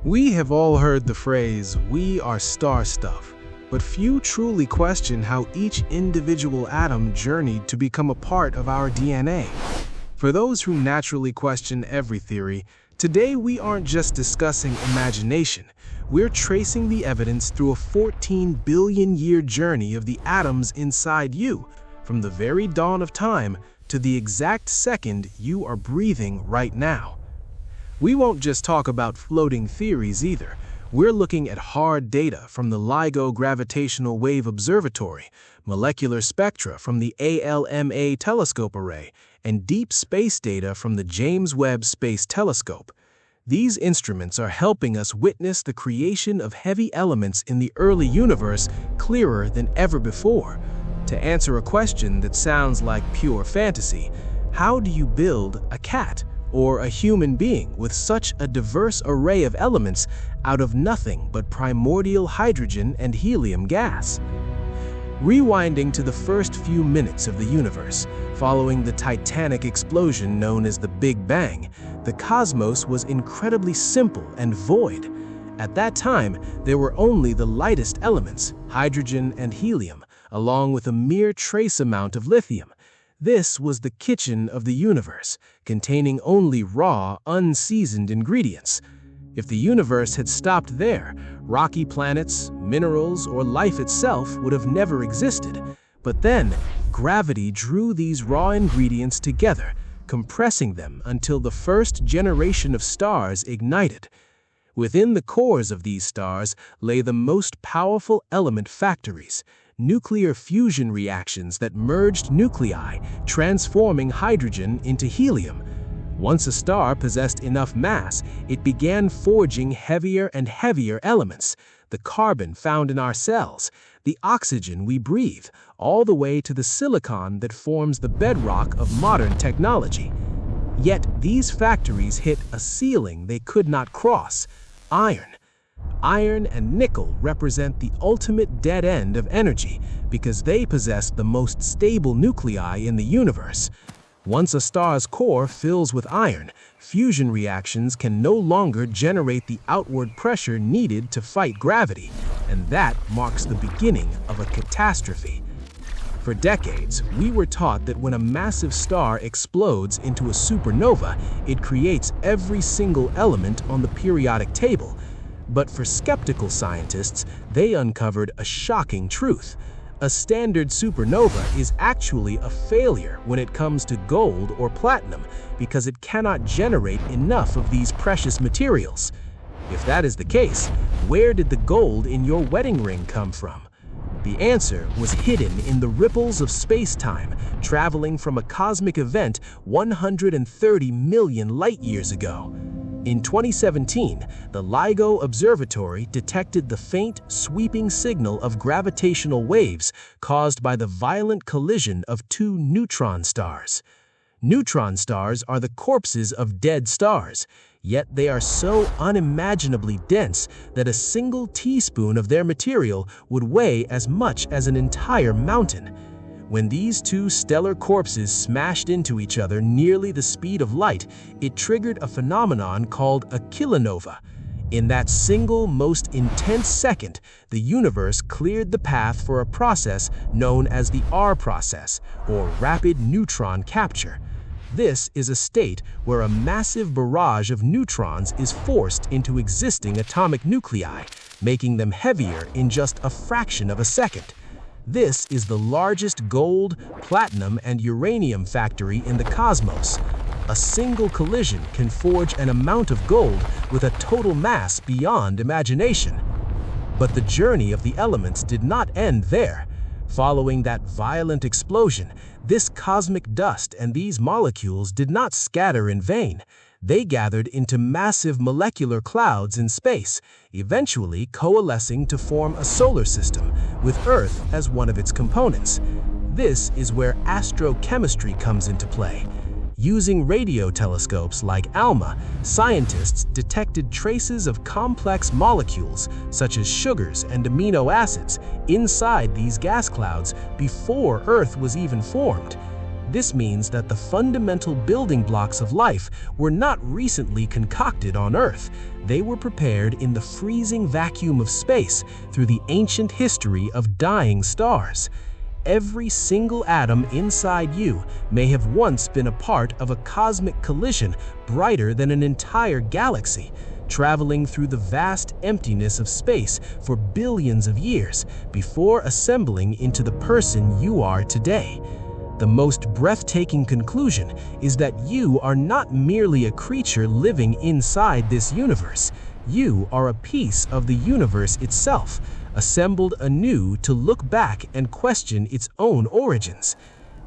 We have all heard the phrase, "we are star stuff," but few truly question how each individual atom journeyed to become a part of our DNA. For those who naturally question every theory, today we aren't just discussing imagination, we're tracing the evidence through a 14 billion-year journey of the atoms inside you, from the very dawn of time to the exact second you are breathing right now. We won't just talk about floating theories either. We're looking at hard data from the LIGO Gravitational Wave Observatory, molecular spectra from the ALMA telescope array, and deep space data from the James Webb Space Telescope. These instruments are helping us witness the creation of heavy elements in the early universe clearer than ever before. To answer a question that sounds like pure fantasy, how do you build a cat or a human being with such a diverse array of elements out of nothing but primordial hydrogen and helium gas? Rewinding to the first few minutes of the universe, following the titanic explosion known as the Big Bang, the cosmos was incredibly simple and void. At that time, there were only the lightest elements, hydrogen and helium, along with a mere trace amount of lithium. This was the kitchen of the universe, containing only raw, unseasoned ingredients. If the universe had stopped there, rocky planets, minerals, or life itself would have never existed. But then, gravity drew these raw ingredients together, compressing them until the first generation of stars ignited. Within the cores of these stars lay the most powerful element factories, nuclear fusion reactions that merged nuclei, transforming hydrogen into helium. Once a star possessed enough mass, it began forging heavier and heavier elements, the carbon found in our cells, the oxygen we breathe, all the way to the silicon that forms the bedrock of modern technology. Yet these factories hit a ceiling they could not cross: iron. Iron and nickel represent the ultimate dead end of energy because they possess the most stable nuclei in the universe. Once a star's core fills with iron, fusion reactions can no longer generate the outward pressure needed to fight gravity, and that marks the beginning of a catastrophe. For decades, we were taught that when a massive star explodes into a supernova, it creates every single element on the periodic table. But for skeptical scientists, they uncovered a shocking truth. A standard supernova is actually a failure when it comes to gold or platinum because it cannot generate enough of these precious materials. If that is the case, where did the gold in your wedding ring come from? The answer was hidden in the ripples of space-time, traveling from a cosmic event 130 million light-years ago. In 2017, the LIGO Observatory detected the faint, sweeping signal of gravitational waves caused by the violent collision of two neutron stars. Neutron stars are the corpses of dead stars, yet they are so unimaginably dense that a single teaspoon of their material would weigh as much as an entire mountain. When these two stellar corpses smashed into each other nearly the speed of light, it triggered a phenomenon called a kilonova. In that single, most intense second, the universe cleared the path for a process known as the Are process, or rapid neutron capture. This is a state where a massive barrage of neutrons is forced into existing atomic nuclei, making them heavier in just a fraction of a second. This is the largest gold, platinum, and uranium factory in the cosmos. A single collision can forge an amount of gold with a total mass beyond imagination. But the journey of the elements did not end there. Following that violent explosion, this cosmic dust and these molecules did not scatter in vain. They gathered into massive molecular clouds in space, eventually coalescing to form a solar system, with Earth as one of its components. This is where astrochemistry comes into play. Using radio telescopes like ALMA, scientists detected traces of complex molecules, such as sugars and amino acids, inside these gas clouds before Earth was even formed. This means that the fundamental building blocks of life were not recently concocted on Earth. They were prepared in the freezing vacuum of space through the ancient history of dying stars. Every single atom inside you may have once been a part of a cosmic collision brighter than an entire galaxy, traveling through the vast emptiness of space for billions of years before assembling into the person you are today. The most breathtaking conclusion is that you are not merely a creature living inside this universe. You are a piece of the universe itself, assembled anew to look back and question its own origins.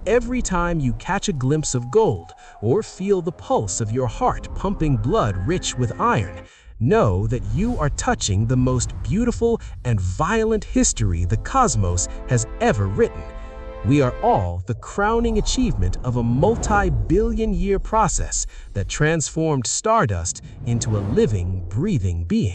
Every time you catch a glimpse of gold or feel the pulse of your heart pumping blood rich with iron, know that you are touching the most beautiful and violent history the cosmos has ever written. We are all the crowning achievement of a multi-billion-year process that transformed Stardust into a living, breathing being.